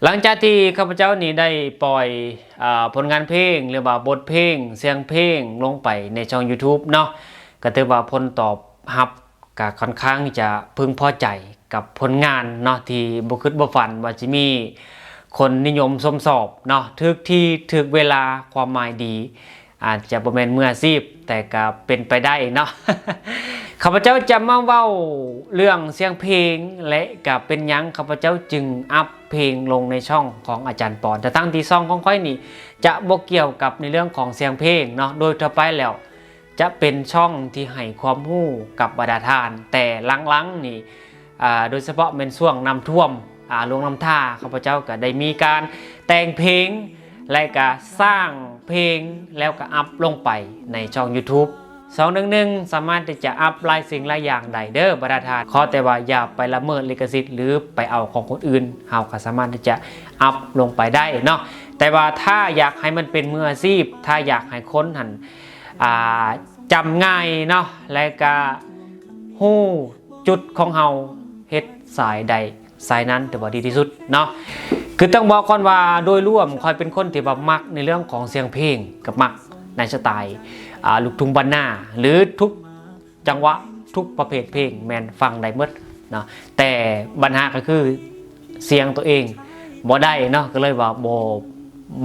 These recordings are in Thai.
หลังจากที่ข้าพเจ้านี้ได้ปล่อยผลงานเพลงหรือว่าบทเพลงเสียงเพลงลงไปในช่อง YouTube เนาะก็ถือว่าผลตอบรับก็ค่อนข้างจะพึงพอใจกับผลงานเนาะที่บ่คิดบ่ฝันว่าจะมีคนนิยมชมชอบเนาะถึกที่ถึกเวลาความหมายดี อาจจะบ่แม่นมืออาชีพแต่ก็เป็นไปได้เนาะ ข้าพเจ้าจะมาเว้าเรื่องเสียงเพลงและก็เป็นหยังข้าพเจ้าจึงอัพเพลงลงในช่องของอาจารย์ปอนแต่ตั้งที่ช่องของค่อยนี่จะบ่เกี่ยวกับในเรื่องของเสียงเพลงเนาะโดยทั่วไปแล้วจะเป็นช่องที่ให้ความรู้กับบรรดาทานแต่หลังๆนี่โดยเฉพาะเป็นช่วงน้ำท่วมลงน้ำท่าข้าพเจ้าก็ได้มีการแต่งเพลงและก็สร้างเพลงแล้วก็อัพลงไปในช่อง YouTube 211สามารถที่จะอัพหลายสิ่งหลายอย่างได้เด้อบรรดาทานขอแต่ว่าอย่าไปละเมิดลิขสิทธิ์หรือไปเอาของคนอื่นเฮาก็สามารถที่จะอัพลงไปได้เนาะแต่ว่าถ้าอยากให้มันเป็นมืออาชีพถ้าอยากให้คนหันจำง่ายเนาะและก็ฮู้จุดของเฮาเฮ็ดสายใดสายนั้นถือว่าดีที่สุดเนาะคือต้องบอกก่อนว่าโดยรวมคอยเป็นคนที่แบบมักในเรื่องของเสียงเพลงกับมักในสไตล์ลูกทุ่งบ้านนาหรือทุกจังหวะทุกประเภทเพลงแมนฟังได้หมดเนาะแต่ปัญหาก็คือเสียงตัวเองบ่ได้เนาะก็เลยว่า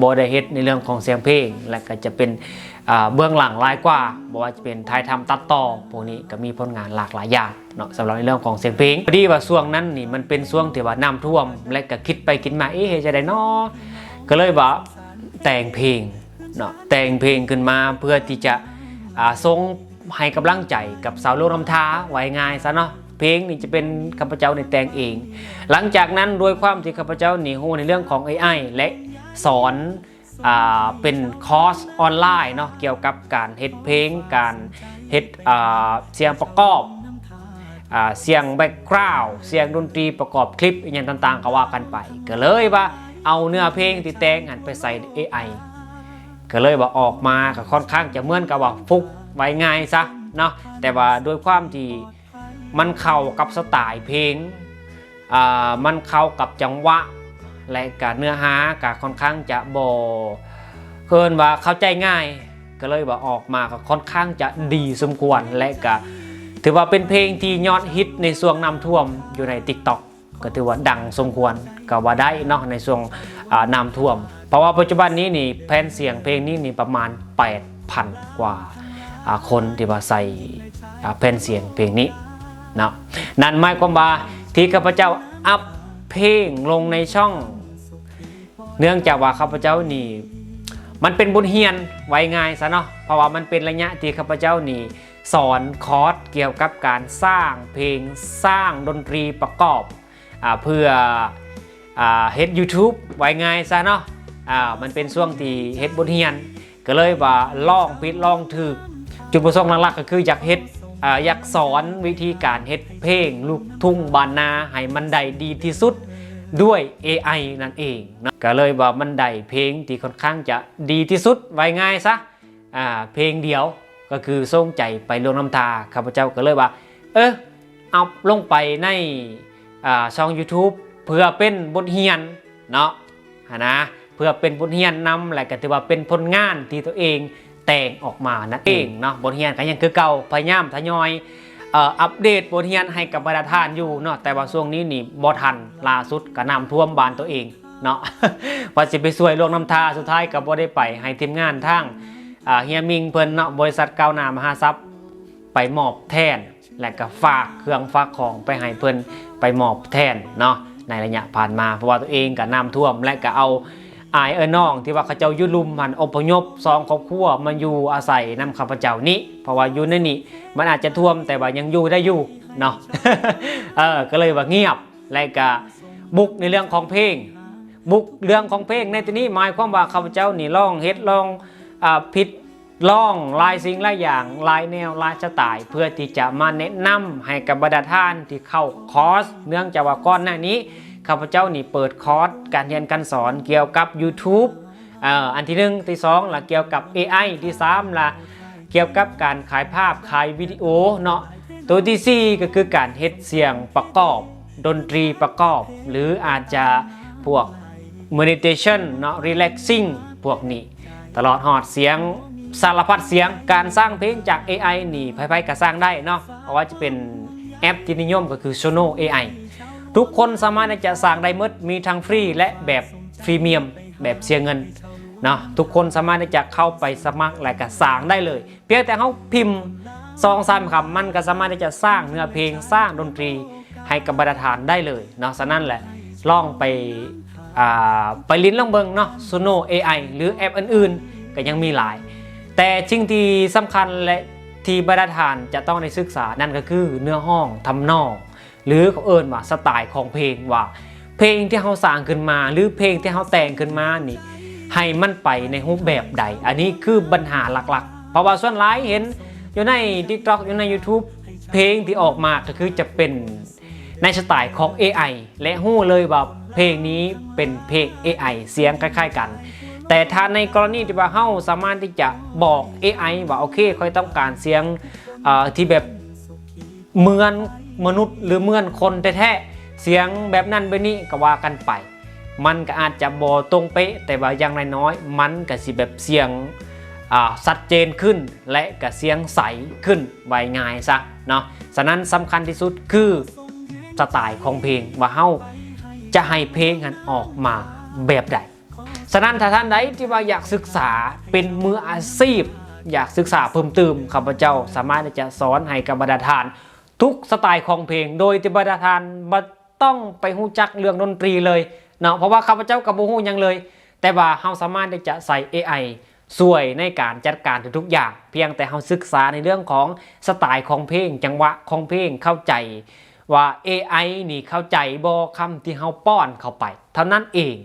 บ่ได้เฮ็ดในเรื่องของเสียงเพลงและก็จะเป็นเบื้องหลังหลายกว่าบอกว่าจะเป็นถ่ายทำตัดต่อพวกนี้ก็มีผลงานหลากหลายอย่างเนาะสำหรับในเรื่องของเสียงเพลงพอดีว่าช่วงนั้นนี่มันเป็นช่วงที่ว่าน้ำท่วมและก็คิดไปคิดมาจะได้นาะก็เลยว่าแต่งเพลงเนาะแต่งเพลงขึ้นมาเพื่อที่จะส่งให้กำลังใจกับสาวโลกน้ำท้าไว้ง่ายซะเนาะเพลงนี่จะเป็นข้าพเจ้าในแต่งเองหลังจากนั้นโดยความที่ข้าพเจ้านี่รู้ในเรื่องของ AI และสอนเป็นคอร์สออนไลน์เนาะเกี่ยวกับการเฮ็ดเพลงการเฮ็ดเสียงประกอบเสียงแบ็กกราวด์เสียงดนตรีประกอบคลิปอย่างต่างๆก็ว่ากันไปก็เลยว่าเอาเนื้อเพลงที่แต่งหันไปใส่ AI ก็เลยว่าออกมาก็ค่อนข้างจะเหมือนกับว่าฟุกไว้ง่ายซะเนาะแต่ว่าโดยความที่มันเข้ากับสไตล์เพลงมันเข้ากับจังหวะและการเนื้อหาก็ค่อนข้างจะเพิ่นว่าเข้าใจง่ายก็เลยว่าออกมาก็ค่อนข้างจะดีสมควรและก็ถือว่าเป็นเพลงที่ยอดฮิตในช่วงน้ำท่วมอยู่ใน TikTok ก็ถือว่าดังสมควรก็ว่าได้เนาะในช่วงน้ำท่วมเพราะว่าปัจจุบันนี้นี่แผ่นเสียงเพลงนี้นี่ประมาณ 8,000 กว่าคนที่ว่าใส่แผ่นเสียงเพลงนี้เนาะนั่นหมายความว่าที่ข้าพเจ้าอัพเพลงลงในช่องเนื่องจากว่าข้าพเจ้านี่มันเป็นบทเรียนไว้ง่ายซะเนาะเพราะว่ามันเป็นระยะที่ข้าพเจ้านี่สอนคอร์สเกี่ยวกับการสร้างเพลงสร้างดนตรีประกอบเพื่อเฮ็ด YouTube ไว้ง่ายซะเนาะมันเป็นช่วงที่เฮ็ดบทเรียนก็เลยว่าลองผิดลองถูกจุดประสงค์หลักๆก็คืออยากสอนวิธีการเฮ็ดเพลงลูกทุ่งบ้านนาให้มันได้ดีที่สุดด้วย AI นั่นเองนะก็เลยว่ามันได้เพลงที่ค่อนข้างจะดีที่สุดไว้ง่ายซะเพลงเดียวก็คือส่งใจไปลงน้ำตาข้าพเจ้าก็เลยว่าเอาลงไปในช่อง YouTube เพื่อเป็นบทเรียนเนาะนะเพื่อเป็นบทเรียนนำและก็ถือว่าเป็นผลงานที่ตัวเองแต่งออกมานั่นเองเนาะบทเรียนก็ยังคือเก่าพยายามทยอยอัปเดตบทเรียนให้กับบรรดาท่านอยู่เนาะแต่ว่าช่วงนี้นี่บ่ทันล่าสุดก็น้ำท่วมบ้านตัวเองเนาะ ว่าสิไปช่วยลงน้ำท่าสุดท้ายก็บ่ได้ไปให้ทีมงานทางเฮียมิงเพิ่นเนาะบริษัทก้าวหน้ามหาทรัพย์ไปมอบแทนและก็ฝากเครื่องฝากของไปให้เพิ่นไปมอบแทนเนาะในระยะผ่านมาเพราะว่าตัวเองก็น้ำท่วมและก็เอาน้องที่ว่าเขาเจ้ายุลุมมันอพยพ2 ครอบครัวมาอยู่อาศัยนำข้าพเจ้านี้เพราะว่าอยู่ในนี้มันอาจจะท่วมแต่ว่ายังอยู่ได้อยู่เนาะ ก็เลยว่าเงียบและก็บุกในเรื่องของเพลงบุกเรื่องของเพลงในที่นี้หมายความว่าข้าพเจ้านี่ร้องเฮ็ดร้องผิดร้องหลายสิ่งหลายอย่างหลายแนวหลายสไตล์เพื่อที่จะมาแนะนำให้กับบรรดาท่านที่เข้าคอร์สเนื่องจากว่าก่อนหน้านี้ข้าพเจ้านี่เปิดคอร์สการเรียนการสอนเกี่ยวกับ YouTube อันที่1ที่2ล่ะเกี่ยวกับ AI ที่3ล่ะเกี่ยวกับการขายภาพขายวิดีโอเนาะตัวที่4ก็คือการเฮ็ดเสียงประกอบดนตรีประกอบหรืออาจจะพวก meditation เนาะ relaxing พวกนี้ตลอดหอดเสียงสารพัดเสียงการสร้างเพลงจาก AI นี่ไพ่ๆก็สร้างได้เนาะเพราะว่าจะเป็นแอปที่นิยมก็คือ Sono AI ทุกคนสามารถที่จะสร้างได้หมดมีทั้งฟรีและแบบฟรีเมียมแบบเสียเงินเนาะทุกคนสามารถที่จะเข้าไปสมัครและก็สร้างได้เลยเพียงแต่เขาพิมพ์2-3 คำมันก็สามารถที่จะสร้างเนื้อเพลงสร้างดนตรีให้กับบรรดาได้เลยเนาะฉะนั้นแหละลองไปลิ้นลองเบิงเนาะ Sono AI หรือแอปอื่นๆก็ยังมีหลายแต่สิ่งที่สำคัญและที่บรรดาจะต้องได้ศึกษานั่นก็คือเนื้อห้องทำนองหรือเขาเอิ้นว่าสไตล์ของเพลงว่าเพลงที่เขาสร้างขึ้นมาหรือเพลงที่เขาแต่งขึ้นมานี่ให้มันไปในรูปแบบใดอันนี้คือปัญหาหลักๆเพราะว่าส่วนหลายเห็นอยู่ใน TikTok อยู่ใน YouTube เพลงที่ออกมาก็คือจะเป็นในสไตล์ของ AI และหู้เลยว่าเพลงนี้เป็นเพลง AI เสียงคล้ายๆกันแต่ถ้าในกรณีที่ว่าเฮาสามารถที่จะบอก AI ว่าโอเคค่อยต้องการเสียงที่แบบเหมือนมนุษย์หรือเหมือนคนแท้ๆเสียงแบบนั้นแบบนี้ก็ว่ากันไปมันก็อาจจะบ่ตรงเป๊ะแต่ว่าอย่างน้อยๆมันก็สิแบบเสียงชัดเจนขึ้นและก็เสียงใสขึ้นไวง่ายซะเนาะฉะนั้นสำคัญที่สุดคือสไตล์ของเพลงว่าเฮาจะให้เพลงนั้นออกมาแบบใดฉะนั้นถ้าท่านใดที่ว่าอยากศึกษาเป็นมืออาชีพอยากศึกษาเพิ่มเติมข้าพเจ้าสามารถที่จะสอนให้กับบรรดาทุกสไตล์ของเพลงโดยที่บรรดาบ่ต้องไปฮู้จักเรื่องดนตรีเลยเนาะเพราะว่าข้าพเจ้าก็บ่ฮู้หยังเลยแต่ว่าเฮาสามารถที่จะใส่ AI ช่วยในการจัดการทุกอย่างเพียงแต่เฮาศึกษาในเรื่องของสไตล์ของเพลงจังหวะของเพลงเข้าใจว่า AI นี่เข้าใจบ่คำที่เฮาป้อนเข้าไปเท่านั้นเอง